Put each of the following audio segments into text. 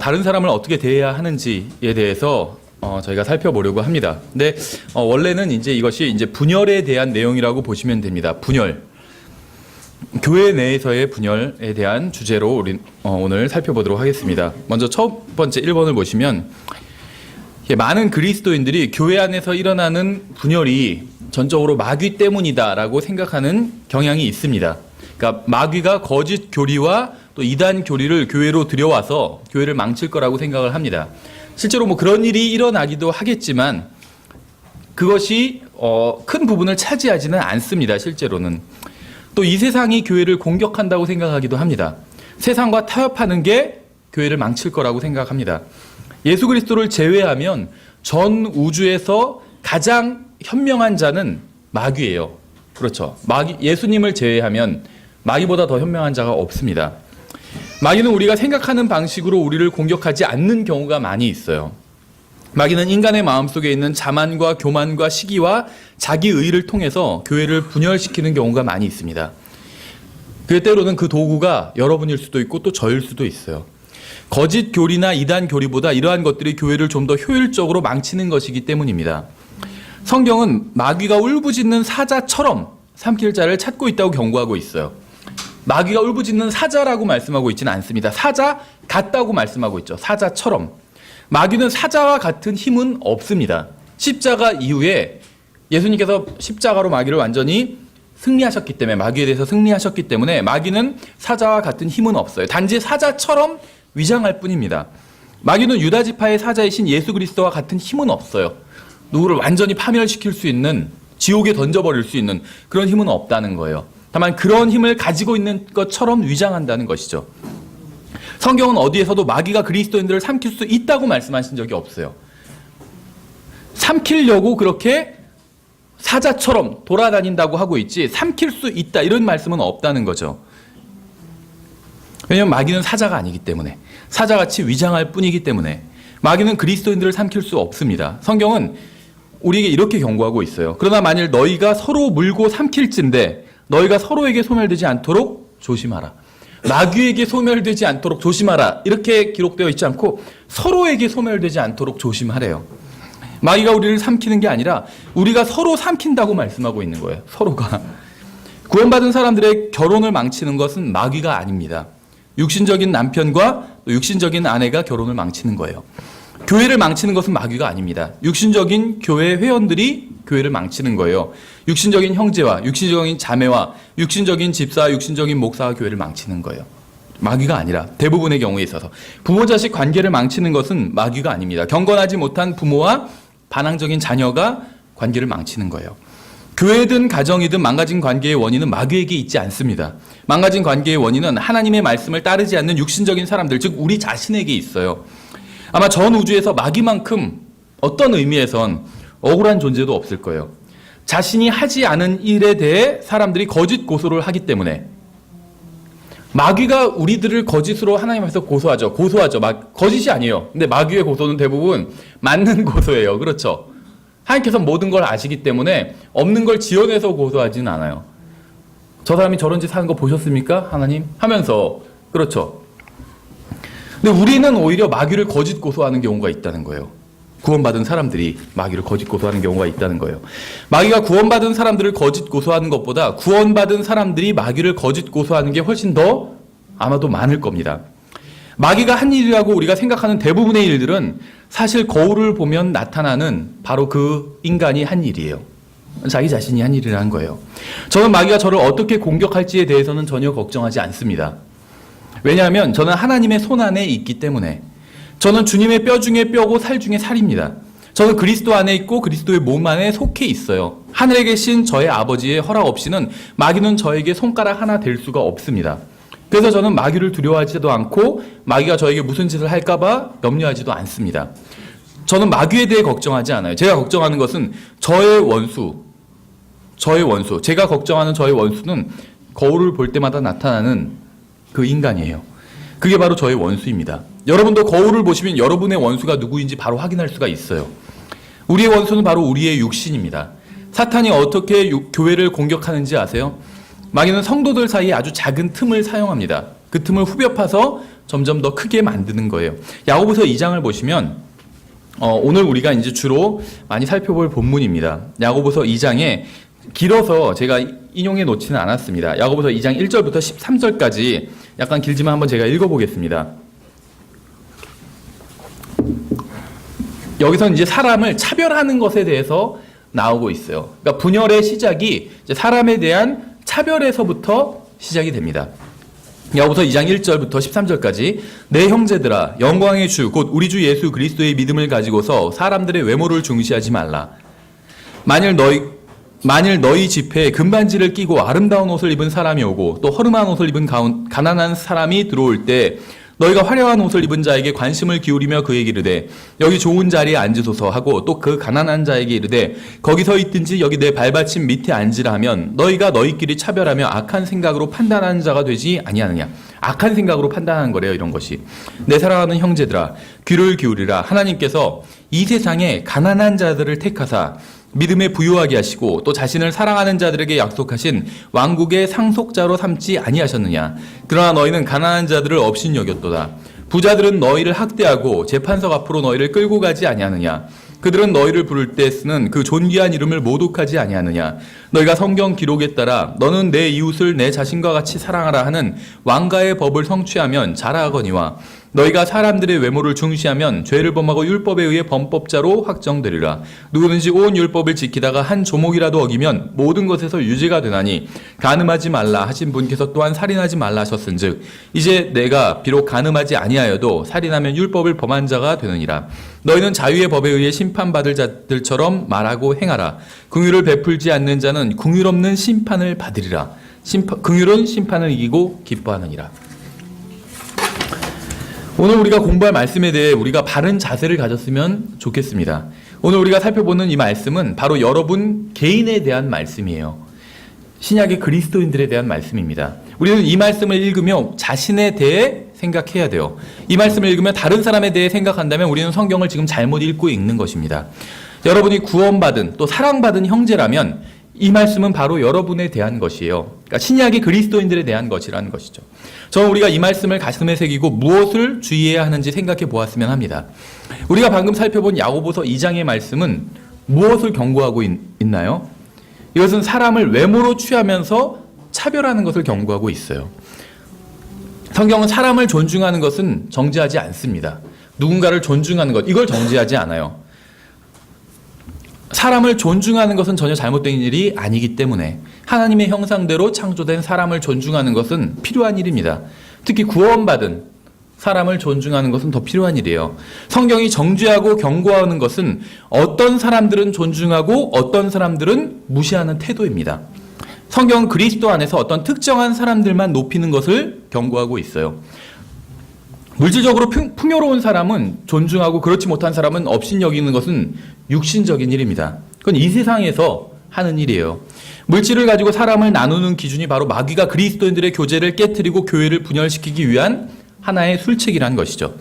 다른 사람을 어떻게 대해야 하는지에 대해서 저희가 살펴보려고 합니다. 근데 원래는 이제 이것이 이제 분열에 대한 내용이라고 보시면 됩니다. 분열. 교회 내에서의 분열에 대한 주제로 우리 오늘 살펴보도록 하겠습니다. 먼저 첫 번째 1번을 보시면 많은 그리스도인들이 교회 안에서 일어나는 분열이 전적으로 마귀 때문이다라고 생각하는 경향이 있습니다. 그러니까 마귀가 거짓 교리와 또 이단 교리를 교회로 들여와서 교회를 망칠 거라고 생각을 합니다. 실제로 뭐 그런 일이 일어나기도 하겠지만 그것이 큰 부분을 차지하지는 않습니다. 실제로는. 또 이 세상이 교회를 공격한다고 생각하기도 합니다. 세상과 타협하는 게 교회를 망칠 거라고 생각합니다. 예수 그리스도를 제외하면 전 우주에서 가장 현명한 자는 마귀예요. 그렇죠. 예수님을 제외하면 마귀보다 더 현명한 자가 없습니다. 마귀는 우리가 생각하는 방식으로 우리를 공격하지 않는 경우가 많이 있어요. 마귀는 인간의 마음속에 있는 자만과 교만과 시기와 자기 의를 통해서 교회를 분열시키는 경우가 많이 있습니다. 때로는 그 도구가 여러분일 수도 있고 또 저일 수도 있어요. 거짓 교리나 이단 교리보다 이러한 것들이 교회를 좀 더 효율적으로 망치는 것이기 때문입니다. 성경은 마귀가 울부짖는 사자처럼 삼킬 자를 찾고 있다고 경고하고 있어요. 마귀가 울부짖는 사자라고 말씀하고 있지는 않습니다. 사자 같다고 말씀하고 있죠. 사자처럼. 마귀는 사자와 같은 힘은 없습니다. 십자가 이후에 예수님께서 십자가로 마귀를 완전히 승리하셨기 때문에, 마귀에 대해서 승리하셨기 때문에 마귀는 사자와 같은 힘은 없어요. 단지 사자처럼 위장할 뿐입니다. 마귀는 유다 지파의 사자이신 예수 그리스도와 같은 힘은 없어요. 누구를 완전히 파멸시킬 수 있는, 지옥에 던져버릴 수 있는 그런 힘은 없다는 거예요. 다만 그런 힘을 가지고 있는 것처럼 위장한다는 것이죠. 성경은 어디에서도 마귀가 그리스도인들을 삼킬 수 있다고 말씀하신 적이 없어요. 삼키려고 그렇게 사자처럼 돌아다닌다고 하고 있지 삼킬 수 있다 이런 말씀은 없다는 거죠. 왜냐하면 마귀는 사자가 아니기 때문에, 사자같이 위장할 뿐이기 때문에 마귀는 그리스도인들을 삼킬 수 없습니다. 성경은 우리에게 이렇게 경고하고 있어요. 그러나 만일 너희가 서로 물고 삼킬진대 너희가 서로에게 소멸되지 않도록 조심하라. 마귀에게 소멸되지 않도록 조심하라 이렇게 기록되어 있지 않고 서로에게 소멸되지 않도록 조심하래요. 마귀가 우리를 삼키는 게 아니라 우리가 서로 삼킨다고 말씀하고 있는 거예요. 서로가. 구원받은 사람들의 결혼을 망치는 것은 마귀가 아닙니다. 육신적인 남편과 또 육신적인 아내가 결혼을 망치는 거예요. 교회를 망치는 것은 마귀가 아닙니다. 육신적인 교회 회원들이 교회를 망치는 거예요. 육신적인 형제와 육신적인 자매와 육신적인 집사와 육신적인 목사와 교회를 망치는 거예요. 마귀가 아니라 대부분의 경우에 있어서 부모 자식 관계를 망치는 것은 마귀가 아닙니다. 경건하지 못한 부모와 반항적인 자녀가 관계를 망치는 거예요. 교회든 가정이든 망가진 관계의 원인은 마귀에게 있지 않습니다. 망가진 관계의 원인은 하나님의 말씀을 따르지 않는 육신적인 사람들, 즉 우리 자신에게 있어요. 아마 전 우주에서 마귀만큼 어떤 의미에선 억울한 존재도 없을 거예요. 자신이 하지 않은 일에 대해 사람들이 거짓 고소를 하기 때문에. 마귀가 우리들을 거짓으로 하나님 앞에서 고소하죠. 거짓이 아니에요. 근데 마귀의 고소는 대부분 맞는 고소예요. 그렇죠? 하나님께서 모든 걸 아시기 때문에 없는 걸 지어내서 고소하지는 않아요. 저 사람이 저런 짓 하는 거 보셨습니까? 하나님? 하면서. 그렇죠? 근데 우리는 오히려 마귀를 거짓 고소하는 경우가 있다는 거예요. 구원받은 사람들이 마귀를 거짓 고소하는 경우가 있다는 거예요. 마귀가 구원받은 사람들을 거짓 고소하는 것보다 구원받은 사람들이 마귀를 거짓 고소하는 게 훨씬 더 아마도 많을 겁니다. 마귀가 한 일이라고 우리가 생각하는 대부분의 일들은 사실 거울을 보면 나타나는 바로 그 인간이 한 일이에요. 자기 자신이 한 일이라는 거예요. 저는 마귀가 저를 어떻게 공격할지에 대해서는 전혀 걱정하지 않습니다. 왜냐하면 저는 하나님의 손 안에 있기 때문에. 저는 주님의 뼈 중에 뼈고 살 중에 살입니다. 저는 그리스도 안에 있고 그리스도의 몸 안에 속해 있어요. 하늘에 계신 저의 아버지의 허락 없이는 마귀는 저에게 손가락 하나 될 수가 없습니다. 그래서 저는 마귀를 두려워하지도 않고 마귀가 저에게 무슨 짓을 할까봐 염려하지도 않습니다. 저는 마귀에 대해 걱정하지 않아요. 제가 걱정하는 것은 저의 원수, 제가 걱정하는 저의 원수는 거울을 볼 때마다 나타나는 그 인간이에요. 그게 바로 저의 원수입니다. 여러분도 거울을 보시면 여러분의 원수가 누구인지 바로 확인할 수가 있어요. 우리의 원수는 바로 우리의 육신입니다. 사탄이 어떻게 교회를 공격하는지 아세요? 마귀는 성도들 사이에 아주 작은 틈을 사용합니다. 그 틈을 후벼 파서 점점 더 크게 만드는 거예요. 야고보서 2장을 보시면 오늘 우리가 이제 주로 많이 살펴볼 본문입니다. 야고보서 2장에 길어서 제가 인용해 놓지는 않았습니다. 야고보서 2장 1절부터 13절까지 약간 길지만 한번 제가 읽어보겠습니다. 여기서는 이제 사람을 차별하는 것에 대해서 나오고 있어요. 그러니까 분열의 시작이 이제 사람에 대한 차별에서부터 시작이 됩니다. 야고보서 2장 1절부터 13절까지 내 형제들아 영광의 주 곧 우리 주 예수 그리스도의 믿음을 가지고서 사람들의 외모를 중시하지 말라. 만일 너희 집회에 금반지를 끼고 아름다운 옷을 입은 사람이 오고 또 허름한 옷을 입은 가난한 사람이 들어올 때 너희가 화려한 옷을 입은 자에게 관심을 기울이며 그에게 이르되 여기 좋은 자리에 앉으소서 하고 또 그 가난한 자에게 이르되 거기 서 있든지 여기 내 발받침 밑에 앉으라 하면 너희가 너희끼리 차별하며 악한 생각으로 판단하는 자가 되지 아니하느냐. 악한 생각으로 판단하는 거래요. 이런 것이. 내 사랑하는 형제들아 귀를 기울이라. 하나님께서 이 세상에 가난한 자들을 택하사 믿음에 부유하게 하시고 또 자신을 사랑하는 자들에게 약속하신 왕국의 상속자로 삼지 아니하셨느냐. 그러나 너희는 가난한 자들을 업신 여겼도다. 부자들은 너희를 학대하고 재판석 앞으로 너희를 끌고 가지 아니하느냐. 그들은 너희를 부를 때 쓰는 그 존귀한 이름을 모독하지 아니하느냐. 너희가 성경 기록에 따라 너는 내 이웃을 내 자신과 같이 사랑하라 하는 왕가의 법을 성취하면 잘하거니와 너희가 사람들의 외모를 중시하면 죄를 범하고 율법에 의해 범법자로 확정되리라. 누구든지 온 율법을 지키다가 한 조목이라도 어기면 모든 것에서 유죄가 되나니 간음하지 말라 하신 분께서 또한 살인하지 말라 하셨은즉 이제 내가 비록 간음하지 아니하여도 살인하면 율법을 범한 자가 되느니라. 너희는 자유의 법에 의해 심판받을 자들처럼 말하고 행하라. 긍휼을 베풀지 않는 자는 긍휼 없는 심판을 받으리라. 긍휼은 심판을 이기고 기뻐하느니라. 오늘 우리가 공부할 말씀에 대해 우리가 바른 자세를 가졌으면 좋겠습니다. 오늘 우리가 살펴보는 이 말씀은 바로 여러분 개인에 대한 말씀이에요. 신약의 그리스도인들에 대한 말씀입니다. 우리는 이 말씀을 읽으며 자신에 대해 생각해야 돼요. 이 말씀을 읽으며 다른 사람에 대해 생각한다면 우리는 성경을 지금 잘못 읽고 읽는 것입니다. 여러분이 구원받은 또 사랑받은 형제라면 이 말씀은 바로 여러분에 대한 것이에요. 그러니까 신약의 그리스도인들에 대한 것이라는 것이죠. 저는 우리가 이 말씀을 가슴에 새기고 무엇을 주의해야 하는지 생각해 보았으면 합니다. 우리가 방금 살펴본 야고보서 2장의 말씀은 무엇을 경고하고 있나요? 이것은 사람을 외모로 취하면서 차별하는 것을 경고하고 있어요. 성경은 사람을 존중하는 것은 정죄하지 않습니다. 누군가를 존중하는 것, 이걸 정죄하지 않아요. 사람을 존중하는 것은 전혀 잘못된 일이 아니기 때문에 하나님의 형상대로 창조된 사람을 존중하는 것은 필요한 일입니다. 특히 구원받은 사람을 존중하는 것은 더 필요한 일이에요. 성경이 정죄하고 경고하는 것은 어떤 사람들은 존중하고 어떤 사람들은 무시하는 태도입니다. 성경은 그리스도 안에서 어떤 특정한 사람들만 높이는 것을 경고하고 있어요. 물질적으로 풍요로운 사람은 존중하고 그렇지 못한 사람은 업신여기는 것은 육신적인 일입니다. 그건 이 세상에서 하는 일이에요. 물질을 가지고 사람을 나누는 기준이 바로 마귀가 그리스도인들의 교제를 깨트리고 교회를 분열시키기 위한 하나의 술책이라는 것이죠.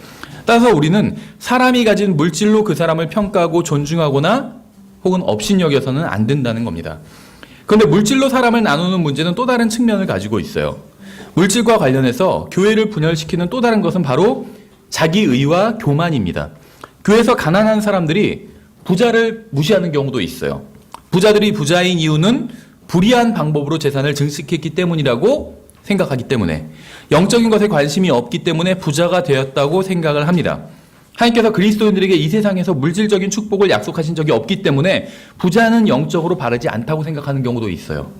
따라서 우리는 사람이 가진 물질로 그 사람을 평가하고 존중하거나 혹은 업신여겨서는 안 된다는 겁니다. 그런데 물질로 사람을 나누는 문제는 또 다른 측면을 가지고 있어요. 물질과 관련해서 교회를 분열시키는 또 다른 것은 바로 자기의와 교만입니다. 교회에서 가난한 사람들이 부자를 무시하는 경우도 있어요. 부자들이 부자인 이유는 불의한 방법으로 재산을 증식했기 때문이라고 생각하기 때문에 영적인 것에 관심이 없기 때문에 부자가 되었다고 생각을 합니다. 하나님께서 그리스도인들에게 이 세상에서 물질적인 축복을 약속하신 적이 없기 때문에 부자는 영적으로 바르지 않다고 생각하는 경우도 있어요.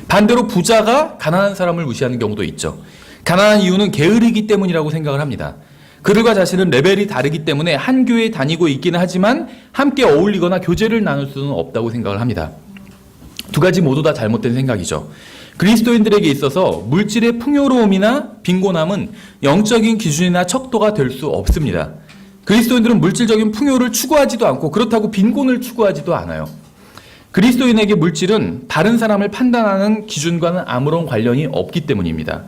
반대로 부자가 가난한 사람을 무시하는 경우도 있죠. 가난한 이유는 게으르기 때문이라고 생각을 합니다. 그들과 자신은 레벨이 다르기 때문에 한 교회에 다니고 있기는 하지만 함께 어울리거나 교제를 나눌 수는 없다고 생각을 합니다. 두 가지 모두 다 잘못된 생각이죠. 그리스도인들에게 있어서 물질의 풍요로움이나 빈곤함은 영적인 기준이나 척도가 될 수 없습니다. 그리스도인들은 물질적인 풍요를 추구하지도 않고 그렇다고 빈곤을 추구하지도 않아요. 그리스도인에게 물질은 다른 사람을 판단하는 기준과는 아무런 관련이 없기 때문입니다.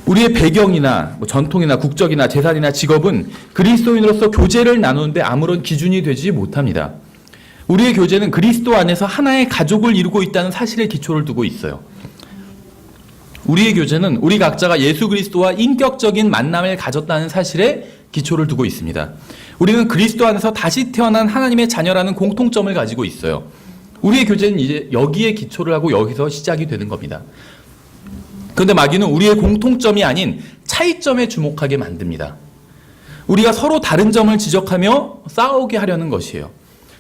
우리의 배경이나 전통이나 국적이나 재산이나 직업은 그리스도인으로서 교제를 나누는데 아무런 기준이 되지 못합니다. 우리의 교제는 그리스도 안에서 하나의 가족을 이루고 있다는 사실에 기초를 두고 있어요. 우리의 교제는 우리 각자가 예수 그리스도와 인격적인 만남을 가졌다는 사실에 기초를 두고 있습니다. 우리는 그리스도 안에서 다시 태어난 하나님의 자녀라는 공통점을 가지고 있어요. 우리의 교제는 이제 여기에 기초를 하고 여기서 시작이 되는 겁니다. 그런데 마귀는 우리의 공통점이 아닌 차이점에 주목하게 만듭니다. 우리가 서로 다른 점을 지적하며 싸우게 하려는 것이에요.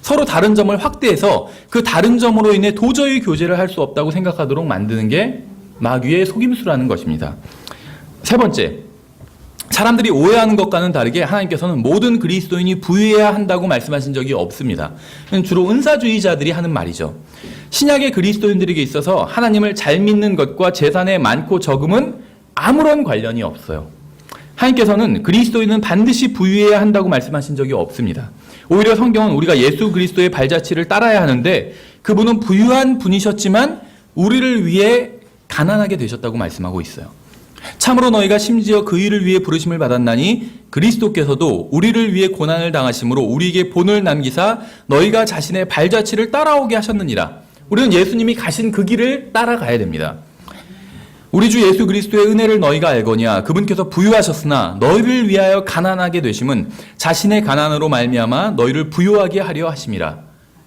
서로 다른 점을 확대해서 그 다른 점으로 인해 도저히 교제를 할 수 없다고 생각하도록 만드는 게 마귀의 속임수라는 것입니다. 세 번째, 사람들이 오해하는 것과는 다르게 하나님께서는 모든 그리스도인이 부유해야 한다고 말씀하신 적이 없습니다. 주로 은사주의자들이 하는 말이죠. 신약의 그리스도인들에게 있어서 하나님을 잘 믿는 것과 재산의 많고 적음은 아무런 관련이 없어요. 하나님께서는 그리스도인은 반드시 부유해야 한다고 말씀하신 적이 없습니다. 오히려 성경은 우리가 예수 그리스도의 발자취를 따라야 하는데 그분은 부유한 분이셨지만 우리를 위해 가난하게 되셨다고 말씀하고 있어요. 참으로 너희가 심지어 그 일을 위해 부르심을 받았나니 그리스도께서도 우리를 위해 고난을 당하심으로 우리에게 본을 남기사 너희가 자신의 발자취를 따라오게 하셨느니라. 우리는 예수님이 가신 그 길을 따라가야 됩니다. 우리 주 예수 그리스도의 은혜를 너희가 알거니와 그분께서 부유하셨으나 너희를 위하여 가난하게 되심은 자신의 가난으로 말미암아 너희를 부유하게 하려 하심이라.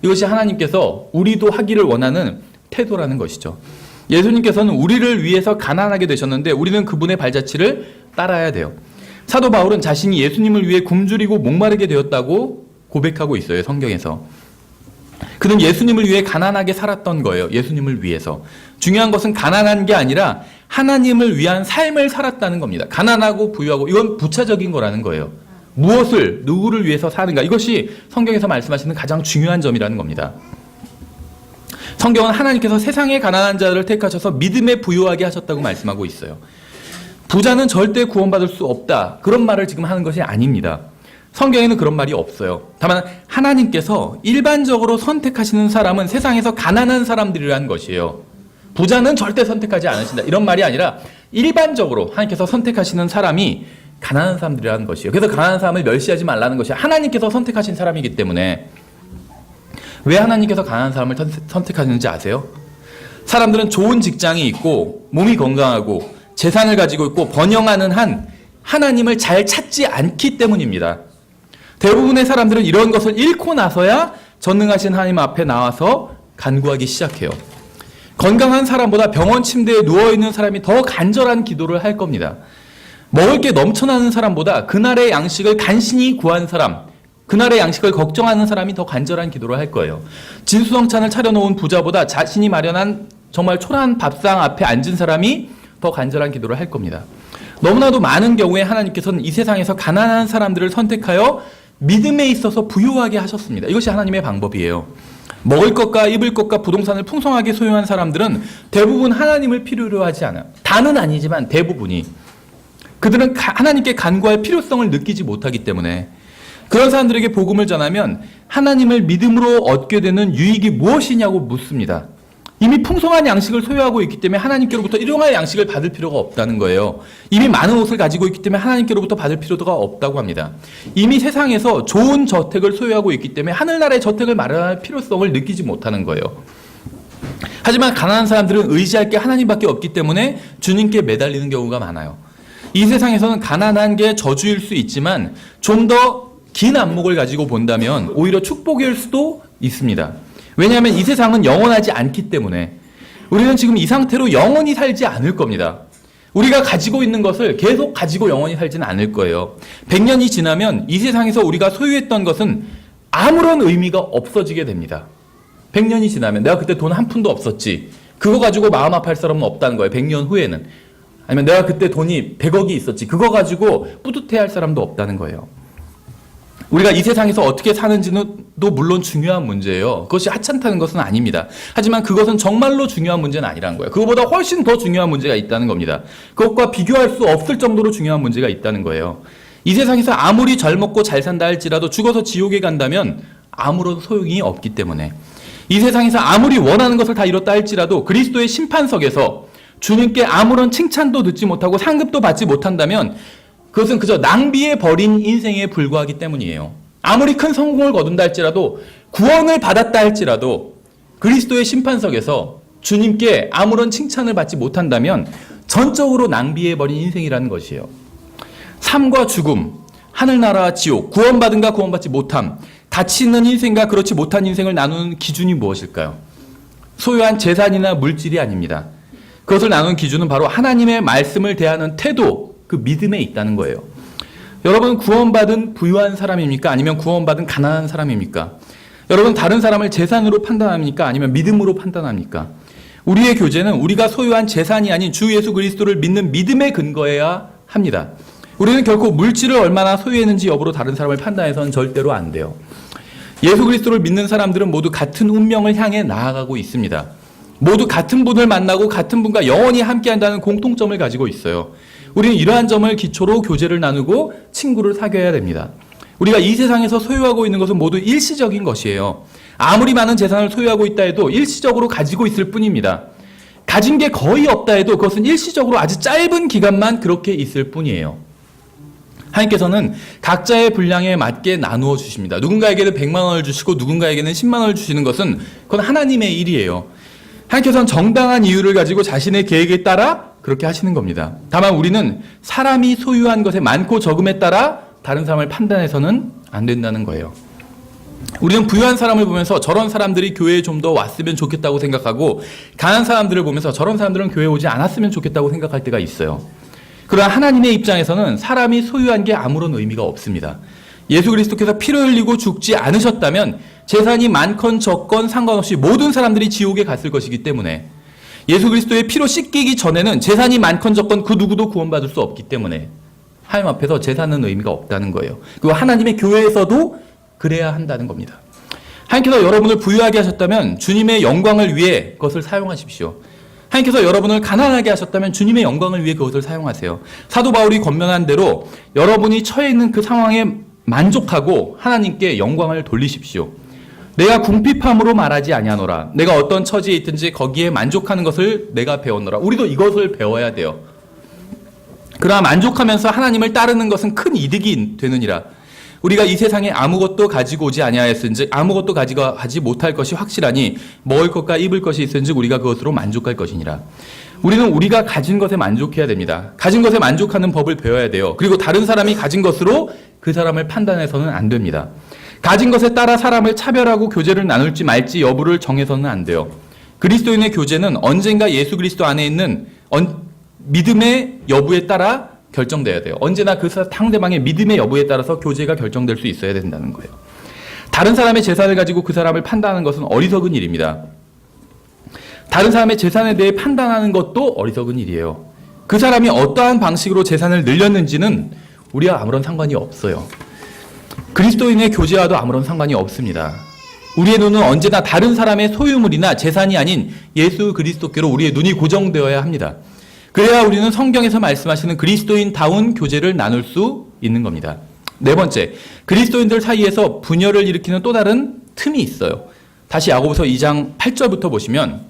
이것이 하나님께서 우리도 하기를 원하는 태도라는 것이죠. 예수님께서는 우리를 위해서 가난하게 되셨는데 우리는 그분의 발자취를 따라야 돼요. 사도 바울은 자신이 예수님을 위해 굶주리고 목마르게 되었다고 고백하고 있어요. 성경에서. 그는 예수님을 위해 가난하게 살았던 거예요. 예수님을 위해서. 중요한 것은 가난한 게 아니라 하나님을 위한 삶을 살았다는 겁니다. 가난하고 부유하고 이건 부차적인 거라는 거예요. 무엇을 누구를 위해서 사는가, 이것이 성경에서 말씀하시는 가장 중요한 점이라는 겁니다. 성경은 하나님께서 세상의 가난한 자들을 택하셔서 믿음에 부유하게 하셨다고 말씀하고 있어요. 부자는 절대 구원받을 수 없다, 그런 말을 지금 하는 것이 아닙니다. 성경에는 그런 말이 없어요. 다만 하나님께서 일반적으로 선택하시는 사람은 세상에서 가난한 사람들이라는 것이에요. 부자는 절대 선택하지 않으신다, 이런 말이 아니라 일반적으로 하나님께서 선택하시는 사람이 가난한 사람들이라는 것이에요. 그래서 가난한 사람을 멸시하지 말라는 것이 하나님께서 선택하신 사람이기 때문에. 왜 하나님께서 가난한 사람을 선택하시는지 아세요? 사람들은 좋은 직장이 있고 몸이 건강하고 재산을 가지고 있고 번영하는 한 하나님을 잘 찾지 않기 때문입니다. 대부분의 사람들은 이런 것을 잃고 나서야 전능하신 하나님 앞에 나와서 간구하기 시작해요. 건강한 사람보다 병원 침대에 누워있는 사람이 더 간절한 기도를 할 겁니다. 먹을 게 넘쳐나는 사람보다 그날의 양식을 간신히 구한 사람, 그날의 양식을 걱정하는 사람이 더 간절한 기도를 할 거예요. 진수성찬을 차려놓은 부자보다 자신이 마련한 정말 초라한 밥상 앞에 앉은 사람이 더 간절한 기도를 할 겁니다. 너무나도 많은 경우에 하나님께서는 이 세상에서 가난한 사람들을 선택하여 믿음에 있어서 부유하게 하셨습니다. 이것이 하나님의 방법이에요. 먹을 것과 입을 것과 부동산을 풍성하게 소유한 사람들은 대부분 하나님을 필요로 하지 않아요. 다는 아니지만 대부분이. 그들은 하나님께 간구할 필요성을 느끼지 못하기 때문에. 그런 사람들에게 복음을 전하면 하나님을 믿음으로 얻게 되는 유익이 무엇이냐고 묻습니다. 이미 풍성한 양식을 소유하고 있기 때문에 하나님께로부터 일용할 양식을 받을 필요가 없다는 거예요. 이미 많은 옷을 가지고 있기 때문에 하나님께로부터 받을 필요가 없다고 합니다. 이미 세상에서 좋은 저택을 소유하고 있기 때문에 하늘나라의 저택을 마련할 필요성을 느끼지 못하는 거예요. 하지만 가난한 사람들은 의지할 게 하나님밖에 없기 때문에 주님께 매달리는 경우가 많아요. 이 세상에서는 가난한 게 저주일 수 있지만 좀 더 긴 안목을 가지고 본다면 오히려 축복일 수도 있습니다. 왜냐하면 이 세상은 영원하지 않기 때문에. 우리는 지금 이 상태로 영원히 살지 않을 겁니다. 우리가 가지고 있는 것을 계속 가지고 영원히 살지는 않을 거예요. 100년이 지나면 이 세상에서 우리가 소유했던 것은 아무런 의미가 없어지게 됩니다. 100년이 지나면 내가 그때 돈 한 푼도 없었지, 그거 가지고 마음 아파할 사람은 없다는 거예요. 100년 후에는. 아니면 내가 그때 돈이 100억이 있었지, 그거 가지고 뿌듯해할 사람도 없다는 거예요. 우리가 이 세상에서 어떻게 사는지는 또 물론 중요한 문제예요. 그것이 하찮다는 것은 아닙니다. 하지만 그것은 정말로 중요한 문제는 아니라는 거예요. 그것보다 훨씬 더 중요한 문제가 있다는 겁니다. 그것과 비교할 수 없을 정도로 중요한 문제가 있다는 거예요. 이 세상에서 아무리 잘 먹고 잘 산다 할지라도 죽어서 지옥에 간다면 아무런 소용이 없기 때문에. 이 세상에서 아무리 원하는 것을 다 이뤘다 할지라도 그리스도의 심판석에서 주님께 아무런 칭찬도 듣지 못하고 상급도 받지 못한다면 그것은 그저 낭비해 버린 인생에 불과하기 때문이에요. 아무리 큰 성공을 거둔다 할지라도, 구원을 받았다 할지라도 그리스도의 심판석에서 주님께 아무런 칭찬을 받지 못한다면 전적으로 낭비해버린 인생이라는 것이에요. 삶과 죽음, 하늘나라와 지옥, 구원받은가 구원받지 못함, 가치 있는 인생과 그렇지 못한 인생을 나누는 기준이 무엇일까요? 소유한 재산이나 물질이 아닙니다. 그것을 나누는 기준은 바로 하나님의 말씀을 대하는 태도, 그 믿음에 있다는 거예요. 여러분, 구원받은 부유한 사람입니까? 아니면 구원받은 가난한 사람입니까? 여러분, 다른 사람을 재산으로 판단합니까? 아니면 믿음으로 판단합니까? 우리의 교제는 우리가 소유한 재산이 아닌 주 예수 그리스도를 믿는 믿음에 근거해야 합니다. 우리는 결코 물질을 얼마나 소유했는지 여부로 다른 사람을 판단해서는 절대로 안 돼요. 예수 그리스도를 믿는 사람들은 모두 같은 운명을 향해 나아가고 있습니다. 모두 같은 분을 만나고 같은 분과 영원히 함께한다는 공통점을 가지고 있어요. 우리는 이러한 점을 기초로 교제를 나누고 친구를 사귀어야 됩니다. 우리가 이 세상에서 소유하고 있는 것은 모두 일시적인 것이에요. 아무리 많은 재산을 소유하고 있다 해도 일시적으로 가지고 있을 뿐입니다. 가진 게 거의 없다 해도 그것은 일시적으로 아주 짧은 기간만 그렇게 있을 뿐이에요. 하나님께서는 각자의 분량에 맞게 나누어 주십니다. 누군가에게는 100만 원을 주시고 누군가에게는 10만 원을 주시는 것은 그건 하나님의 일이에요. 하나님께서는 정당한 이유를 가지고 자신의 계획에 따라 그렇게 하시는 겁니다. 다만 우리는 사람이 소유한 것의 많고 적음에 따라 다른 사람을 판단해서는 안 된다는 거예요. 우리는 부유한 사람을 보면서 저런 사람들이 교회에 좀 더 왔으면 좋겠다고 생각하고, 가난한 사람들을 보면서 저런 사람들은 교회에 오지 않았으면 좋겠다고 생각할 때가 있어요. 그러나 하나님의 입장에서는 사람이 소유한 게 아무런 의미가 없습니다. 예수 그리스도께서 피를 흘리고 죽지 않으셨다면 재산이 많건 적건 상관없이 모든 사람들이 지옥에 갔을 것이기 때문에, 예수 그리스도의 피로 씻기기 전에는 재산이 많건 적건 그 누구도 구원받을 수 없기 때문에 하나님 앞에서 재산은 의미가 없다는 거예요. 그리고 하나님의 교회에서도 그래야 한다는 겁니다. 하나님께서 여러분을 부유하게 하셨다면 주님의 영광을 위해 그것을 사용하십시오. 하나님께서 여러분을 가난하게 하셨다면 주님의 영광을 위해 그것을 사용하세요. 사도 바울이 권면한 대로 여러분이 처해 있는 그 상황에 만족하고 하나님께 영광을 돌리십시오. 내가 궁핍함으로 말하지 아니하노라. 내가 어떤 처지에 있든지 거기에 만족하는 것을 내가 배웠노라. 우리도 이것을 배워야 돼요. 그러나 만족하면서 하나님을 따르는 것은 큰 이득이 되느니라. 우리가 이 세상에 아무것도 가지고 오지 아니하였은즉 아무것도 가지 못할 것이 확실하니 먹을 것과 입을 것이 있은즉 우리가 그것으로 만족할 것이니라. 우리는 우리가 가진 것에 만족해야 됩니다. 가진 것에 만족하는 법을 배워야 돼요. 그리고 다른 사람이 가진 것으로 그 사람을 판단해서는 안 됩니다. 가진 것에 따라 사람을 차별하고 교제를 나눌지 말지 여부를 정해서는 안 돼요. 그리스도인의 교제는 언젠가 예수 그리스도 안에 있는 믿음의 여부에 따라 결정돼야 돼요. 언제나 그 상대방의 믿음의 여부에 따라서 교제가 결정될 수 있어야 된다는 거예요. 다른 사람의 재산을 가지고 그 사람을 판단하는 것은 어리석은 일입니다. 다른 사람의 재산에 대해 판단하는 것도 어리석은 일이에요. 그 사람이 어떠한 방식으로 재산을 늘렸는지는 우리와 아무런 상관이 없어요. 그리스도인의 교제와도 아무런 상관이 없습니다. 우리의 눈은 언제나 다른 사람의 소유물이나 재산이 아닌 예수 그리스도께로 우리의 눈이 고정되어야 합니다. 그래야 우리는 성경에서 말씀하시는 그리스도인다운 교제를 나눌 수 있는 겁니다. 네 번째, 그리스도인들 사이에서 분열을 일으키는 또 다른 틈이 있어요. 다시 야고보서 2장 8절부터 보시면,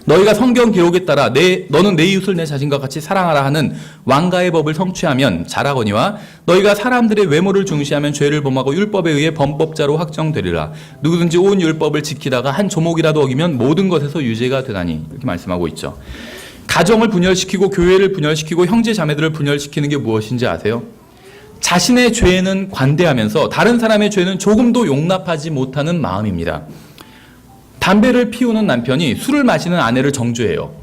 너희가 성경 기록에 따라 너는 내 이웃을 내 자신과 같이 사랑하라 하는 왕가의 법을 성취하면 잘하거니와 너희가 사람들의 외모를 중시하면 죄를 범하고 율법에 의해 범법자로 확정되리라. 누구든지 온 율법을 지키다가 한 조목이라도 어기면 모든 것에서 유죄가 되나니. 이렇게 말씀하고 있죠. 가정을 분열시키고 교회를 분열시키고 형제 자매들을 분열시키는 게 무엇인지 아세요? 자신의 죄에는 관대하면서 다른 사람의 죄는 조금도 용납하지 못하는 마음입니다. 담배를 피우는 남편이 술을 마시는 아내를 정죄해요.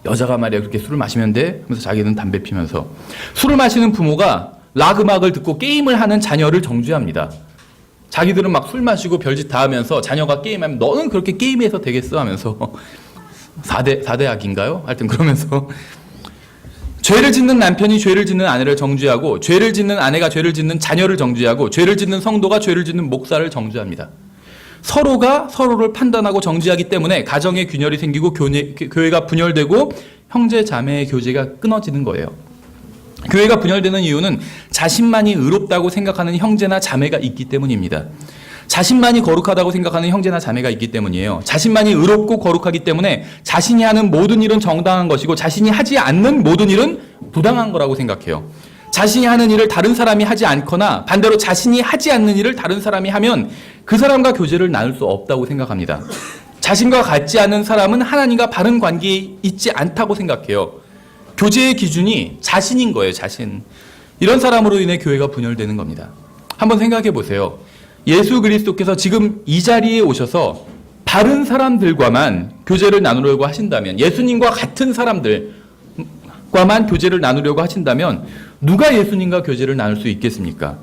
여자가 말이야 그렇게 술을 마시면 돼? 하면서 자기는 담배 피면서. 술을 마시는 부모가 락 음악을 듣고 게임을 하는 자녀를 정죄합니다. 자기들은 막 술 마시고 별짓 다 하면서 자녀가 게임하면 너는 그렇게 게임해서 되겠어 하면서 4대 악인가요? 하여튼 그러면서 죄를 짓는 남편이 죄를 짓는 아내를 정죄하고 죄를 짓는 아내가 죄를 짓는 자녀를 정죄하고 죄를 짓는 성도가 죄를 짓는 목사를 정죄합니다. 서로가 서로를 판단하고 정죄하기 때문에 가정에 균열이 생기고 교회가 분열되고 형제 자매의 교제가 끊어지는 거예요. 교회가 분열되는 이유는 자신만이 의롭다고 생각하는 형제나 자매가 있기 때문입니다. 자신만이 거룩하다고 생각하는 형제나 자매가 있기 때문이에요. 자신만이 의롭고 거룩하기 때문에 자신이 하는 모든 일은 정당한 것이고 자신이 하지 않는 모든 일은 부당한 거라고 생각해요. 자신이 하는 일을 다른 사람이 하지 않거나 반대로 자신이 하지 않는 일을 다른 사람이 하면 그 사람과 교제를 나눌 수 없다고 생각합니다. 자신과 같지 않은 사람은 하나님과 바른 관계에 있지 않다고 생각해요. 교제의 기준이 자신인 거예요, 자신. 이런 사람으로 인해 교회가 분열되는 겁니다. 한번 생각해 보세요. 예수 그리스도께서 지금 이 자리에 오셔서 바른 사람들과만 교제를 나누려고 하신다면, 예수님과 같은 사람들과만 교제를 나누려고 하신다면 누가 예수님과 교제를 나눌 수 있겠습니까?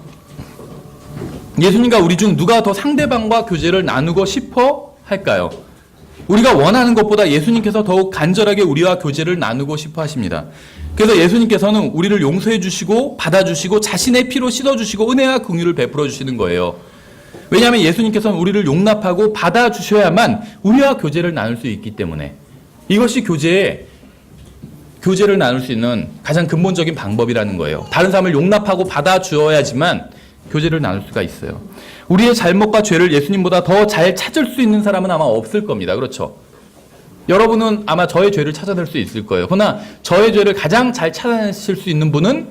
예수님과 우리 중 누가 더 상대방과 교제를 나누고 싶어 할까요? 우리가 원하는 것보다 예수님께서 더욱 간절하게 우리와 교제를 나누고 싶어 하십니다. 그래서 예수님께서는 우리를 용서해 주시고 받아주시고 자신의 피로 씻어주시고 은혜와 긍휼을 베풀어 주시는 거예요. 왜냐하면 예수님께서는 우리를 용납하고 받아주셔야만 우리와 교제를 나눌 수 있기 때문에, 이것이 교제를 나눌 수 있는 가장 근본적인 방법이라는 거예요. 다른 사람을 용납하고 받아주어야지만 교제를 나눌 수가 있어요. 우리의 잘못과 죄를 예수님보다 더 잘 찾을 수 있는 사람은 아마 없을 겁니다. 그렇죠? 여러분은 아마 저의 죄를 찾아낼 수 있을 거예요. 그러나 저의 죄를 가장 잘 찾아내실 수 있는 분은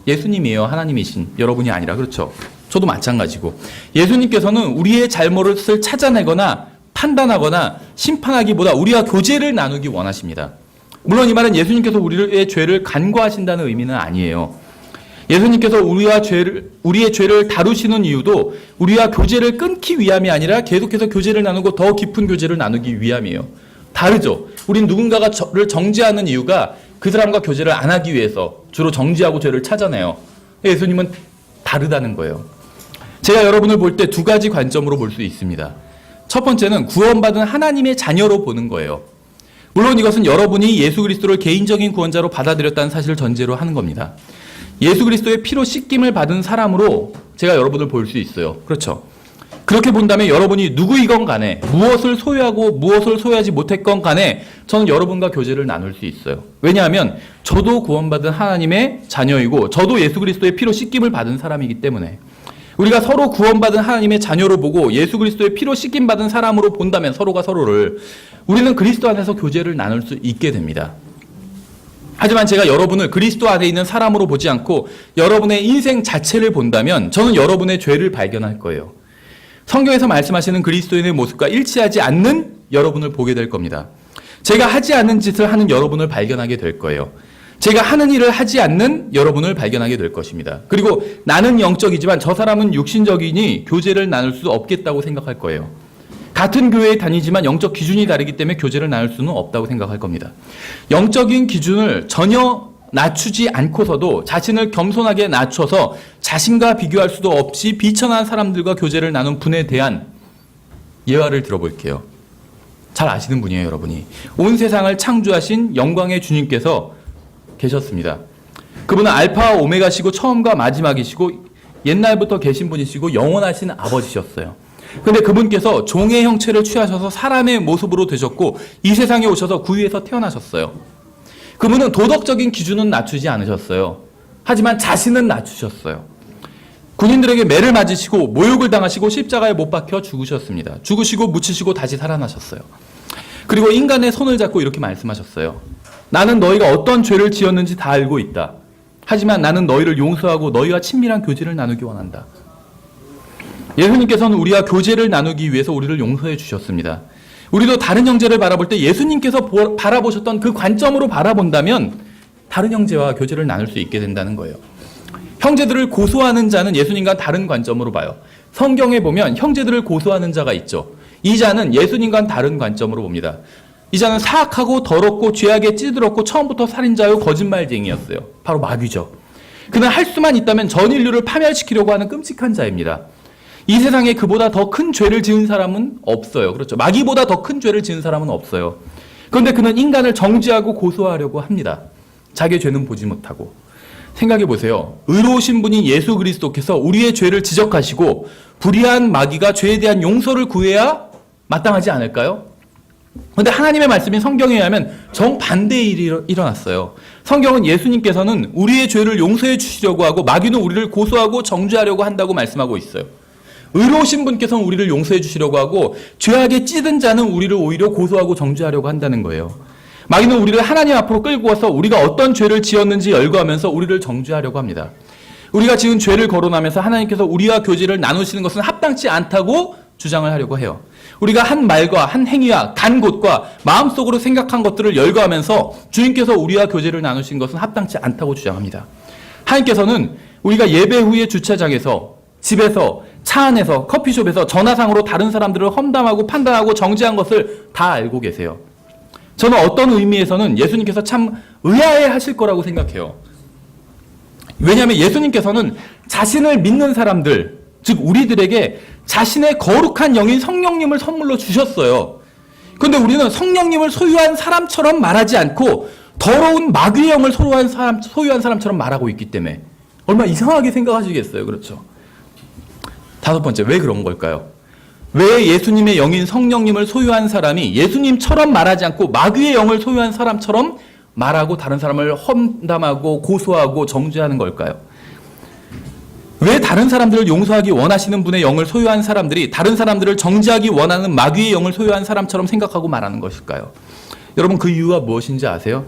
예수님이에요. 하나님이신 여러분이 아니라. 그렇죠? 저도 마찬가지고. 예수님께서는 우리의 잘못을 찾아내거나 판단하거나 심판하기보다 우리와 교제를 나누기 원하십니다. 물론 이 말은 예수님께서 우리의 죄를 간과하신다는 의미는 아니에요. 예수님께서 우리의 죄를 다루시는 이유도 우리와 교제를 끊기 위함이 아니라 계속해서 교제를 나누고 더 깊은 교제를 나누기 위함이에요. 다르죠. 우린 누군가를 정죄하는 이유가 그 사람과 교제를 안 하기 위해서 주로 정죄하고 죄를 찾아내요. 예수님은 다르다는 거예요. 제가 여러분을 볼 때 두 가지 관점으로 볼 수 있습니다. 첫 번째는 구원받은 하나님의 자녀로 보는 거예요. 물론 이것은 여러분이 예수 그리스도를 개인적인 구원자로 받아들였다는 사실을 전제로 하는 겁니다. 예수 그리스도의 피로 씻김을 받은 사람으로 제가 여러분을 볼 수 있어요. 그렇죠? 그렇게 본다면 여러분이 누구이건 간에 무엇을 소유하고 무엇을 소유하지 못했건 간에 저는 여러분과 교제를 나눌 수 있어요. 왜냐하면 저도 구원받은 하나님의 자녀이고 저도 예수 그리스도의 피로 씻김을 받은 사람이기 때문에, 우리가 서로 구원받은 하나님의 자녀로 보고 예수 그리스도의 피로 씻김 받은 사람으로 본다면 서로가 서로를, 우리는 그리스도 안에서 교제를 나눌 수 있게 됩니다. 하지만 제가 여러분을 그리스도 안에 있는 사람으로 보지 않고 여러분의 인생 자체를 본다면 저는 여러분의 죄를 발견할 거예요. 성경에서 말씀하시는 그리스도인의 모습과 일치하지 않는 여러분을 보게 될 겁니다. 제가 하지 않는 짓을 하는 여러분을 발견하게 될 거예요. 제가 하는 일을 하지 않는 여러분을 발견하게 될 것입니다. 그리고 나는 영적이지만 저 사람은 육신적이니 교제를 나눌 수 없겠다고 생각할 거예요. 같은 교회에 다니지만 영적 기준이 다르기 때문에 교제를 나눌 수는 없다고 생각할 겁니다. 영적인 기준을 전혀 낮추지 않고서도 자신을 겸손하게 낮춰서 자신과 비교할 수도 없이 비천한 사람들과 교제를 나눈 분에 대한 예화를 들어볼게요. 잘 아시는 분이에요, 여러분이. 온 세상을 창조하신 영광의 주님께서 계셨습니다. 그분은 알파와 오메가시고 처음과 마지막이시고 옛날부터 계신 분이시고 영원하신 아버지셨어요. 그런데 그분께서 종의 형체를 취하셔서 사람의 모습으로 되셨고 이 세상에 오셔서 구유에서 태어나셨어요. 그분은 도덕적인 기준은 낮추지 않으셨어요. 하지만 자신은 낮추셨어요. 군인들에게 매를 맞으시고 모욕을 당하시고 십자가에 못 박혀 죽으셨습니다. 죽으시고 묻히시고 다시 살아나셨어요. 그리고 인간의 손을 잡고 이렇게 말씀하셨어요. 나는 너희가 어떤 죄를 지었는지 다 알고 있다. 하지만 나는 너희를 용서하고 너희와 친밀한 교제를 나누기 원한다. 예수님께서는 우리와 교제를 나누기 위해서 우리를 용서해 주셨습니다. 우리도 다른 형제를 바라볼 때 예수님께서 바라보셨던 그 관점으로 바라본다면 다른 형제와 교제를 나눌 수 있게 된다는 거예요. 형제들을 고소하는 자는 예수님과 다른 관점으로 봐요. 성경에 보면 형제들을 고소하는 자가 있죠. 이 자는 예수님과 다른 관점으로 봅니다. 이 자는 사악하고 더럽고 죄악에 찌들었고 처음부터 살인자요 거짓말쟁이였어요. 바로 마귀죠. 그는 할 수만 있다면 전 인류를 파멸시키려고 하는 끔찍한 자입니다. 이 세상에 그보다 더 큰 죄를 지은 사람은 없어요. 그렇죠. 마귀보다 더 큰 죄를 지은 사람은 없어요. 그런데 그는 인간을 정죄하고 고소하려고 합니다. 자기의 죄는 보지 못하고. 생각해 보세요. 의로우신 분인 예수 그리스도께서 우리의 죄를 지적하시고 불의한 마귀가 죄에 대한 용서를 구해야 마땅하지 않을까요? 그런데 하나님의 말씀인 성경에 의하면 정반대의 일이 일어났어요. 성경은 예수님께서는 우리의 죄를 용서해 주시려고 하고 마귀는 우리를 고소하고 정죄하려고 한다고 말씀하고 있어요. 의로우신 분께서는 우리를 용서해 주시려고 하고 죄악에 찌든 자는 우리를 오히려 고소하고 정죄하려고 한다는 거예요. 마귀는 우리를 하나님 앞으로 끌고 와서 우리가 어떤 죄를 지었는지 열거하면서 우리를 정죄하려고 합니다. 우리가 지은 죄를 거론하면서 하나님께서 우리와 교제를 나누시는 것은 합당치 않다고 주장을 하려고 해요. 우리가 한 말과 한 행위와 간 곳과 마음속으로 생각한 것들을 열거하면서 주님께서 우리와 교제를 나누신 것은 합당치 않다고 주장합니다. 하나님께서는 우리가 예배 후에 주차장에서, 집에서, 차 안에서, 커피숍에서, 전화상으로 다른 사람들을 험담하고 판단하고 정죄한 것을 다 알고 계세요. 저는 어떤 의미에서는 예수님께서 참 의아해 하실 거라고 생각해요. 왜냐하면 예수님께서는 자신을 믿는 사람들, 즉 우리들에게 자신의 거룩한 영인 성령님을 선물로 주셨어요. 그런데 우리는 성령님을 소유한 사람처럼 말하지 않고 더러운 마귀의 영을 소유한 사람처럼 말하고 있기 때문에 얼마나 이상하게 생각하시겠어요. 그렇죠? 다섯 번째, 왜 그런 걸까요? 왜 예수님의 영인 성령님을 소유한 사람이 예수님처럼 말하지 않고 마귀의 영을 소유한 사람처럼 말하고 다른 사람을 험담하고 고소하고 정죄하는 걸까요? 왜 다른 사람들을 용서하기 원하시는 분의 영을 소유한 사람들이 다른 사람들을 정죄하기 원하는 마귀의 영을 소유한 사람처럼 생각하고 말하는 것일까요? 여러분, 그 이유가 무엇인지 아세요?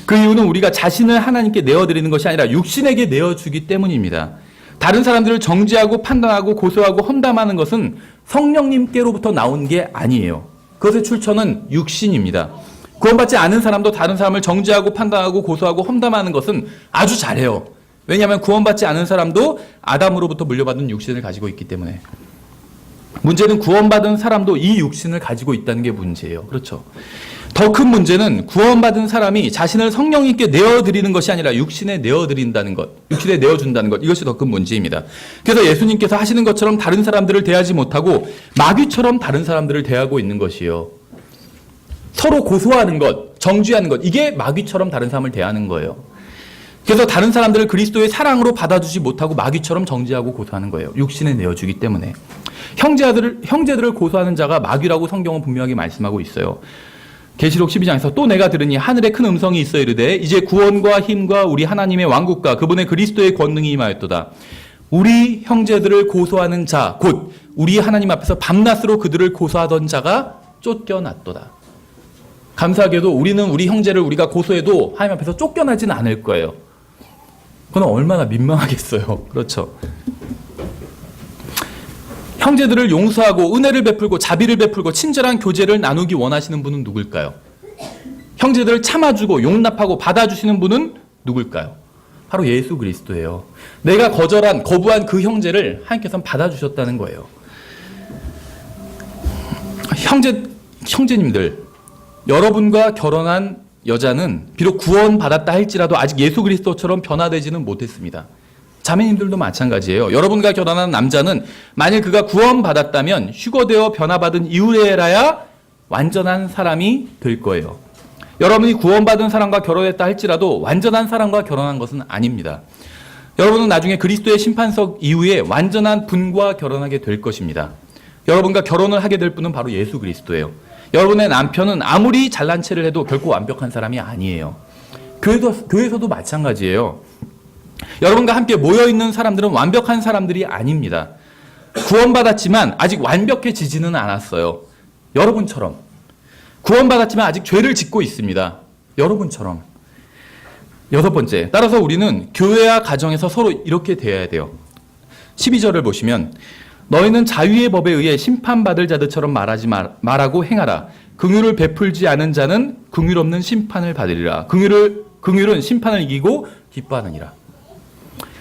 그 이유는 우리가 자신을 하나님께 내어드리는 것이 아니라 육신에게 내어주기 때문입니다. 다른 사람들을 정죄하고 판단하고 고소하고 험담하는 것은 성령님께로부터 나온 게 아니에요. 그것의 출처는 육신입니다. 구원받지 않은 사람도 다른 사람을 정죄하고 판단하고 고소하고 험담하는 것은 아주 잘해요. 왜냐하면 구원받지 않은 사람도 아담으로부터 물려받은 육신을 가지고 있기 때문에. 문제는 구원받은 사람도 이 육신을 가지고 있다는 게 문제예요. 그렇죠? 더 큰 문제는 구원받은 사람이 자신을 성령님께 내어드리는 것이 아니라 육신에 내어드린다는 것, 육신에 내어준다는 것, 이것이 더 큰 문제입니다. 그래서 예수님께서 하시는 것처럼 다른 사람들을 대하지 못하고 마귀처럼 다른 사람들을 대하고 있는 것이에요. 서로 고소하는 것, 정죄하는 것, 이게 마귀처럼 다른 사람을 대하는 거예요. 그래서 다른 사람들을 그리스도의 사랑으로 받아주지 못하고 마귀처럼 정죄하고 고소하는 거예요. 육신에 내어주기 때문에. 형제들을 고소하는 자가 마귀라고 성경은 분명하게 말씀하고 있어요. 계시록 12장에서 또 내가 들으니 하늘에 큰 음성이 있어 이르되 이제 구원과 힘과 우리 하나님의 왕국과 그분의 그리스도의 권능이 임하였도다. 우리 형제들을 고소하는 자, 곧 우리 하나님 앞에서 밤낮으로 그들을 고소하던 자가 쫓겨났도다. 감사하게도 우리는 우리 형제를 우리가 고소해도 하나님 앞에서 쫓겨나지는 않을 거예요. 그건 얼마나 민망하겠어요. 그렇죠? 형제들을 용서하고 은혜를 베풀고 자비를 베풀고 친절한 교제를 나누기 원하시는 분은 누굴까요? 형제들을 참아주고 용납하고 받아주시는 분은 누굴까요? 바로 예수 그리스도예요. 내가 거부한 그 형제를 하나님께서는 받아주셨다는 거예요. 형제님들, 여러분과 결혼한 여자는 비록 구원받았다 할지라도 아직 예수 그리스도처럼 변화되지는 못했습니다. 자매님들도 마찬가지예요. 여러분과 결혼한 남자는 만일 그가 구원받았다면 휴거되어 변화받은 이후에라야 완전한 사람이 될 거예요. 여러분이 구원받은 사람과 결혼했다 할지라도 완전한 사람과 결혼한 것은 아닙니다. 여러분은 나중에 그리스도의 심판석 이후에 완전한 분과 결혼하게 될 것입니다. 여러분과 결혼을 하게 될 분은 바로 예수 그리스도예요. 여러분의 남편은 아무리 잘난 체를 해도 결코 완벽한 사람이 아니에요. 교회에서도 마찬가지예요. 여러분과 함께 모여있는 사람들은 완벽한 사람들이 아닙니다. 구원받았지만 아직 완벽해지지는 않았어요. 여러분처럼. 구원받았지만 아직 죄를 짓고 있습니다. 여러분처럼. 여섯 번째, 따라서 우리는 교회와 가정에서 서로 이렇게 대해야 돼요. 12절을 보시면 너희는 자유의 법에 의해 심판받을 자들처럼 말하고 행하라. 긍휼을 베풀지 않은 자는 긍휼 없는 심판을 받으리라. 긍휼은 심판을 이기고 기뻐하느니라.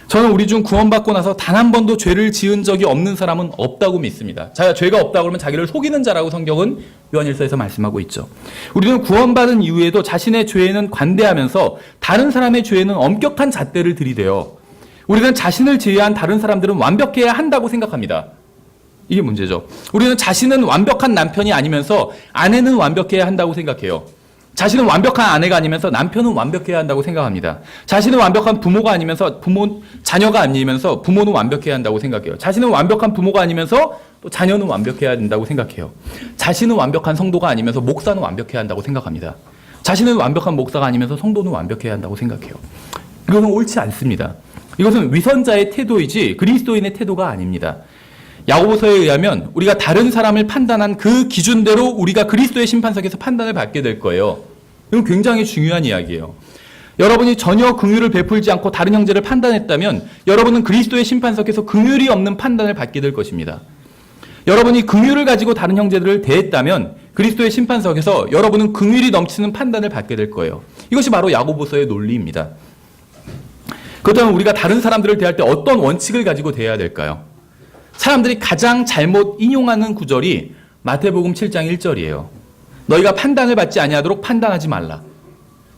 저는 우리 중 구원받고 나서 단 한 번도 죄를 지은 적이 없는 사람은 없다고 믿습니다. 죄가 없다고 그러면 자기를 속이는 자라고 성경은 요한일서에서 말씀하고 있죠. 우리는 구원받은 이후에도 자신의 죄에는 관대하면서 다른 사람의 죄에는 엄격한 잣대를 들이대요. 우리는 자신을 제외한 다른 사람들은 완벽해야 한다고 생각합니다. 이게 문제죠. 우리는 자신은 완벽한 남편이 아니면서 아내는 완벽해야 한다고 생각해요. 자신은 완벽한 아내가 아니면서 남편은 완벽해야 한다고 생각합니다. 자신은 완벽한 부모가 아니면서 자녀가 아니면서 부모는 완벽해야 한다고 생각해요. 자신은 완벽한 부모가 아니면서 또 자녀는 완벽해야 된다고 생각해요. 자신은 완벽한 성도가 아니면서 목사는 완벽해야 한다고 생각합니다. 자신은 완벽한 목사가 아니면서 성도는 완벽해야 한다고 생각해요. 이것은 옳지 않습니다. 이것은 위선자의 태도이지 그리스도인의 태도가 아닙니다. 야고보서에 의하면 우리가 다른 사람을 판단한 그 기준대로 우리가 그리스도의 심판석에서 판단을 받게 될 거예요. 이건 굉장히 중요한 이야기예요. 여러분이 전혀 긍휼을 베풀지 않고 다른 형제를 판단했다면 여러분은 그리스도의 심판석에서 긍휼이 없는 판단을 받게 될 것입니다. 여러분이 긍휼을 가지고 다른 형제들을 대했다면 그리스도의 심판석에서 여러분은 긍휼이 넘치는 판단을 받게 될 거예요. 이것이 바로 야고보서의 논리입니다. 그렇다면 우리가 다른 사람들을 대할 때 어떤 원칙을 가지고 대해야 될까요? 사람들이 가장 잘못 인용하는 구절이 마태복음 7장 1절이에요. 너희가 판단을 받지 아니하도록 판단하지 말라.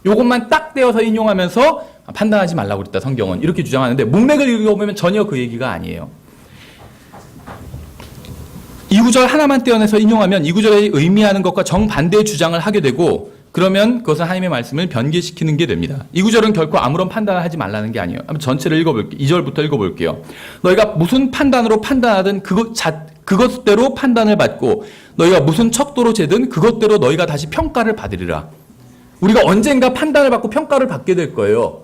이것만 딱 떼어서 인용하면서 판단하지 말라고 그랬다, 성경은. 이렇게 주장하는데 문맥을 읽어보면 전혀 그 얘기가 아니에요. 이 구절 하나만 떼어내서 인용하면 이 구절이 의미하는 것과 정반대의 주장을 하게 되고 그러면 그것은 하나님의 말씀을 변개시키는 게 됩니다. 이 구절은 결코 아무런 판단을 하지 말라는 게 아니에요. 한번 전체를 읽어볼게요. 2절부터 읽어볼게요. 너희가 무슨 판단으로 판단하든 그것대로 판단을 받고 너희가 무슨 척도로 재든 그것대로 너희가 다시 평가를 받으리라. 우리가 언젠가 판단을 받고 평가를 받게 될 거예요.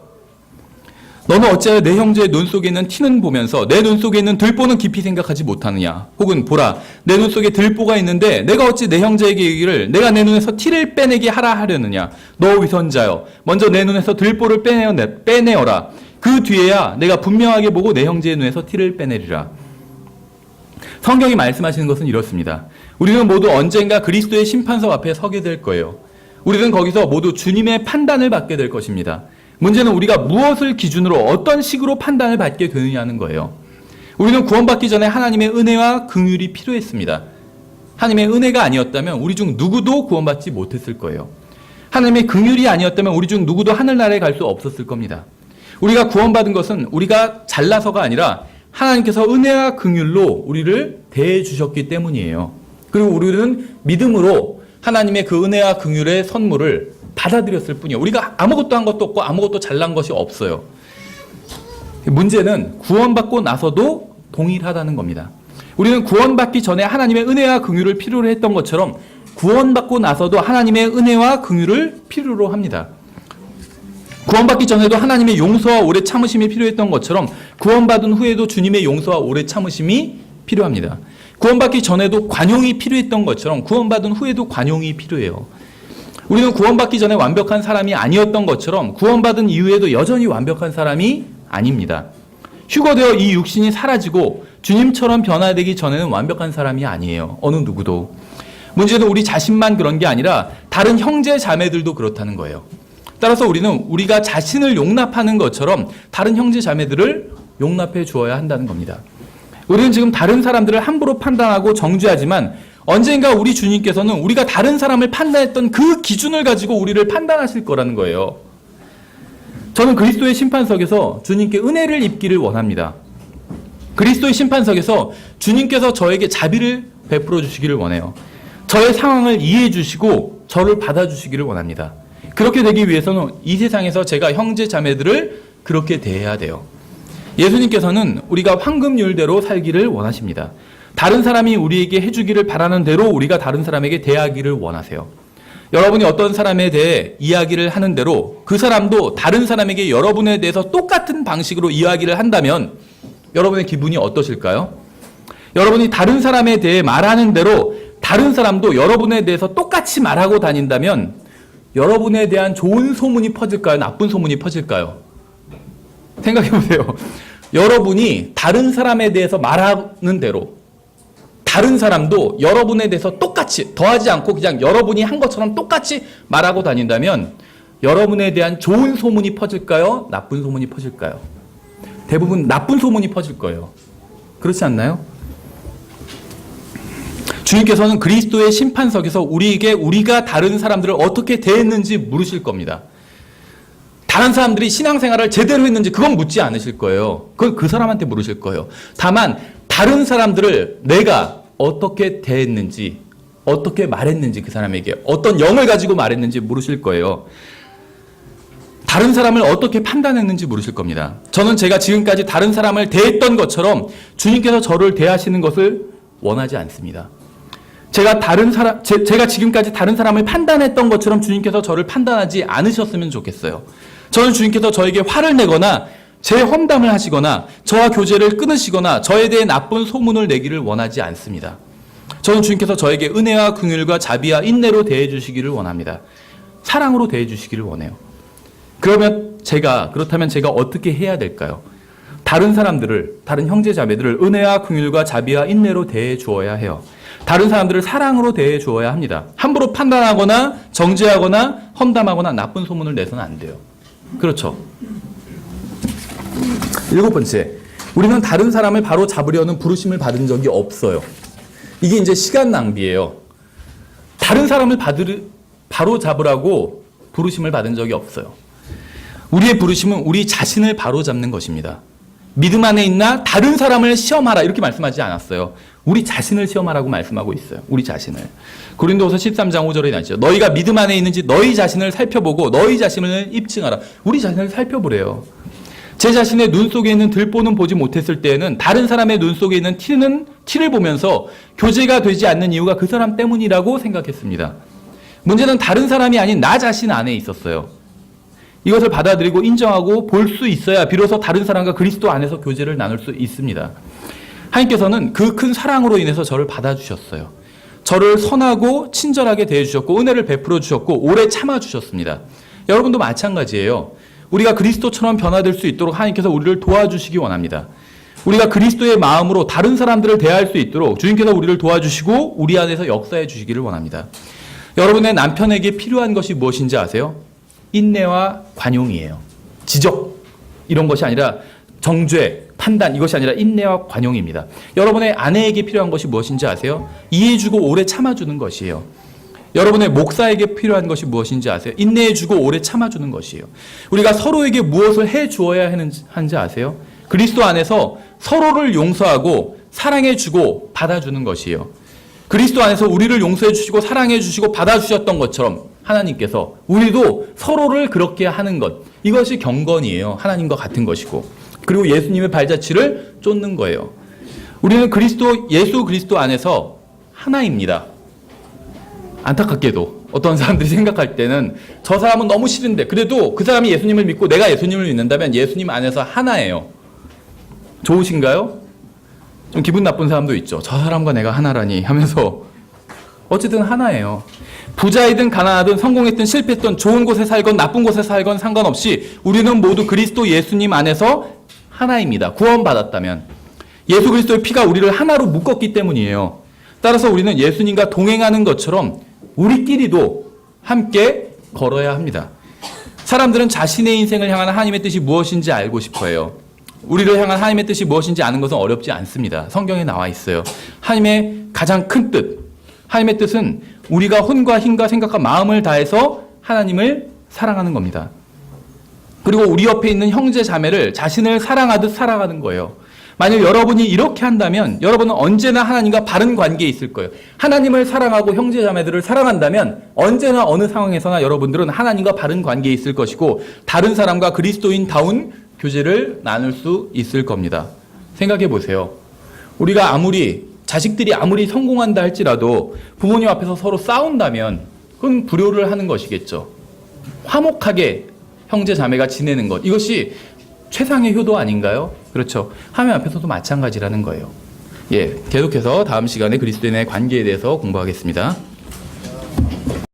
너는 어찌하여 내 형제의 눈 속에 있는 티는 보면서 내 눈 속에 있는 들보는 깊이 생각하지 못하느냐. 혹은 보라, 내 눈 속에 들보가 있는데 내가 어찌 내 형제에게 이르기를 내가 내 눈에서 티를 빼내게 하라 하려느냐. 너 위선자여, 먼저 내 눈에서 들보를 빼내어라. 그 뒤에야 내가 분명하게 보고 내 형제의 눈에서 티를 빼내리라. 성경이 말씀하시는 것은 이렇습니다. 우리는 모두 언젠가 그리스도의 심판석 앞에 서게 될 거예요. 우리는 거기서 모두 주님의 판단을 받게 될 것입니다. 문제는 우리가 무엇을 기준으로 어떤 식으로 판단을 받게 되느냐는 거예요. 우리는 구원받기 전에 하나님의 은혜와 긍휼이 필요했습니다. 하나님의 은혜가 아니었다면 우리 중 누구도 구원받지 못했을 거예요. 하나님의 긍휼이 아니었다면 우리 중 누구도 하늘나라에 갈 수 없었을 겁니다. 우리가 구원받은 것은 우리가 잘나서가 아니라 하나님께서 은혜와 긍휼로 우리를 대해 주셨기 때문이에요. 그리고 우리는 믿음으로 하나님의 그 은혜와 긍휼의 선물을 받아들였을 뿐이에요. 우리가 아무것도 한 것도 없고 아무것도 잘난 것이 없어요. 문제는 구원받고 나서도 동일하다는 겁니다. 우리는 구원받기 전에 하나님의 은혜와 긍휼을 필요로 했던 것처럼 구원받고 나서도 하나님의 은혜와 긍휼을 필요로 합니다. 구원받기 전에도 하나님의 용서와 오래 참으심이 필요했던 것처럼 구원받은 후에도 주님의 용서와 오래 참으심이 필요합니다. 구원받기 전에도 관용이 필요했던 것처럼 구원받은 후에도 관용이 필요해요. 우리는 구원받기 전에 완벽한 사람이 아니었던 것처럼 구원받은 이후에도 여전히 완벽한 사람이 아닙니다. 휴거되어 이 육신이 사라지고 주님처럼 변화되기 전에는 완벽한 사람이 아니에요. 어느 누구도. 문제는 우리 자신만 그런 게 아니라 다른 형제 자매들도 그렇다는 거예요. 따라서 우리는 우리가 자신을 용납하는 것처럼 다른 형제 자매들을 용납해 주어야 한다는 겁니다. 우리는 지금 다른 사람들을 함부로 판단하고 정죄하지만 언젠가 우리 주님께서는 우리가 다른 사람을 판단했던 그 기준을 가지고 우리를 판단하실 거라는 거예요. 저는 그리스도의 심판석에서 주님께 은혜를 입기를 원합니다. 그리스도의 심판석에서 주님께서 저에게 자비를 베풀어 주시기를 원해요. 저의 상황을 이해해 주시고 저를 받아주시기를 원합니다. 그렇게 되기 위해서는 이 세상에서 제가 형제 자매들을 그렇게 대해야 돼요. 예수님께서는 우리가 황금률대로 살기를 원하십니다. 다른 사람이 우리에게 해주기를 바라는 대로 우리가 다른 사람에게 대하기를 원하세요. 여러분이 어떤 사람에 대해 이야기를 하는 대로 그 사람도 다른 사람에게 여러분에 대해서 똑같은 방식으로 이야기를 한다면 여러분의 기분이 어떠실까요? 여러분이 다른 사람에 대해 말하는 대로 다른 사람도 여러분에 대해서 똑같이 말하고 다닌다면 여러분에 대한 좋은 소문이 퍼질까요? 나쁜 소문이 퍼질까요? 생각해 보세요. 여러분이 다른 사람에 대해서 말하는 대로 다른 사람도 여러분에 대해서 똑같이 더하지 않고 그냥 여러분이 한 것처럼 똑같이 말하고 다닌다면 여러분에 대한 좋은 소문이 퍼질까요? 나쁜 소문이 퍼질까요? 대부분 나쁜 소문이 퍼질 거예요. 그렇지 않나요? 주님께서는 그리스도의 심판석에서 우리에게 우리가 다른 사람들을 어떻게 대했는지 물으실 겁니다. 다른 사람들이 신앙생활을 제대로 했는지 그건 묻지 않으실 거예요. 그건 그 사람한테 물으실 거예요. 다만 다른 사람들을 내가 어떻게 대했는지, 어떻게 말했는지 그 사람에게 어떤 영을 가지고 말했는지 물으실 거예요. 다른 사람을 어떻게 판단했는지 물으실 겁니다. 저는 제가 지금까지 다른 사람을 대했던 것처럼 주님께서 저를 대하시는 것을 원하지 않습니다. 제가 지금까지 다른 사람을 판단했던 것처럼 주님께서 저를 판단하지 않으셨으면 좋겠어요. 저는 주님께서 저에게 화를 내거나 제 험담을 하시거나 저와 교제를 끊으시거나 저에 대해 나쁜 소문을 내기를 원하지 않습니다. 저는 주님께서 저에게 은혜와 긍휼과 자비와 인내로 대해 주시기를 원합니다. 사랑으로 대해 주시기를 원해요. 그렇다면 제가 어떻게 해야 될까요? 다른 사람들을, 다른 형제 자매들을 은혜와 긍휼과 자비와 인내로 대해 주어야 해요. 다른 사람들을 사랑으로 대해 주어야 합니다. 함부로 판단하거나 정죄하거나 험담하거나 나쁜 소문을 내서는 안 돼요. 그렇죠. 7번째, 우리는 다른 사람을 바로 잡으려는 부르심을 받은 적이 없어요. 이게 이제 시간 낭비예요. 다른 사람을 바로 잡으라고 부르심을 받은 적이 없어요. 우리의 부르심은 우리 자신을 바로 잡는 것입니다. 믿음 안에 있나 다른 사람을 시험하라 이렇게 말씀하지 않았어요. 우리 자신을 시험하라고 말씀하고 있어요. 우리 자신을. 고린도후서 13장 5절에 나죠. 너희가 믿음 안에 있는지 너희 자신을 살펴보고 너희 자신을 입증하라. 우리 자신을 살펴보래요. 제 자신의 눈 속에 있는 들보는 보지 못했을 때에는 다른 사람의 눈 속에 있는 티를 보면서 교제가 되지 않는 이유가 그 사람 때문이라고 생각했습니다. 문제는 다른 사람이 아닌 나 자신 안에 있었어요. 이것을 받아들이고 인정하고 볼 수 있어야 비로소 다른 사람과 그리스도 안에서 교제를 나눌 수 있습니다. 하나님께서는 그 큰 사랑으로 인해서 저를 받아주셨어요. 저를 선하고 친절하게 대해주셨고 은혜를 베풀어 주셨고 오래 참아주셨습니다. 여러분도 마찬가지예요. 우리가 그리스도처럼 변화될 수 있도록 하나님께서 우리를 도와주시기 원합니다. 우리가 그리스도의 마음으로 다른 사람들을 대할 수 있도록 주님께서 우리를 도와주시고 우리 안에서 역사해 주시기를 원합니다. 여러분의 남편에게 필요한 것이 무엇인지 아세요? 인내와 관용이에요. 지적 이런 것이 아니라 정죄, 판단 이것이 아니라 인내와 관용입니다. 여러분의 아내에게 필요한 것이 무엇인지 아세요? 이해해주고 오래 참아주는 것이에요. 여러분의 목사에게 필요한 것이 무엇인지 아세요? 인내해주고 오래 참아주는 것이에요. 우리가 서로에게 무엇을 해주어야 하는지 아세요? 그리스도 안에서 서로를 용서하고 사랑해주고 받아주는 것이에요. 그리스도 안에서 우리를 용서해주시고 사랑해주시고 받아주셨던 것처럼 하나님께서 우리도 서로를 그렇게 하는 것, 이것이 경건이에요. 하나님과 같은 것이고, 그리고 예수님의 발자취를 쫓는 거예요. 우리는 예수 그리스도 안에서 하나입니다. 안타깝게도 어떤 사람들이 생각할 때는 저 사람은 너무 싫은데 그래도 그 사람이 예수님을 믿고 내가 예수님을 믿는다면 예수님 안에서 하나예요. 좋으신가요? 좀 기분 나쁜 사람도 있죠. 저 사람과 내가 하나라니 하면서 어쨌든 하나예요. 부자이든 가난하든 성공했든 실패했든 좋은 곳에 살건 나쁜 곳에 살건 상관없이 우리는 모두 그리스도 예수님 안에서 하나입니다. 구원받았다면. 예수 그리스도의 피가 우리를 하나로 묶었기 때문이에요. 따라서 우리는 예수님과 동행하는 것처럼 우리끼리도 함께 걸어야 합니다. 사람들은 자신의 인생을 향한 하나님의 뜻이 무엇인지 알고 싶어해요. 우리를 향한 하나님의 뜻이 무엇인지 아는 것은 어렵지 않습니다. 성경에 나와 있어요. 하나님의 가장 큰 뜻, 하나님의 뜻은 우리가 혼과 힘과 생각과 마음을 다해서 하나님을 사랑하는 겁니다. 그리고 우리 옆에 있는 형제 자매를 자신을 사랑하듯 살아가는 거예요. 만약 여러분이 이렇게 한다면 여러분은 언제나 하나님과 바른 관계에 있을 거예요. 하나님을 사랑하고 형제 자매들을 사랑한다면 언제나 어느 상황에서나 여러분들은 하나님과 바른 관계에 있을 것이고 다른 사람과 그리스도인다운 교제를 나눌 수 있을 겁니다. 생각해 보세요. 우리가 자식들이 아무리 성공한다 할지라도 부모님 앞에서 서로 싸운다면 그건 불효를 하는 것이겠죠. 화목하게 형제 자매가 지내는 것, 이것이 최상의 효도 아닌가요? 그렇죠. 하나님 앞에서도 마찬가지라는 거예요. 계속해서 다음 시간에 그리스도인의 관계에 대해서 공부하겠습니다.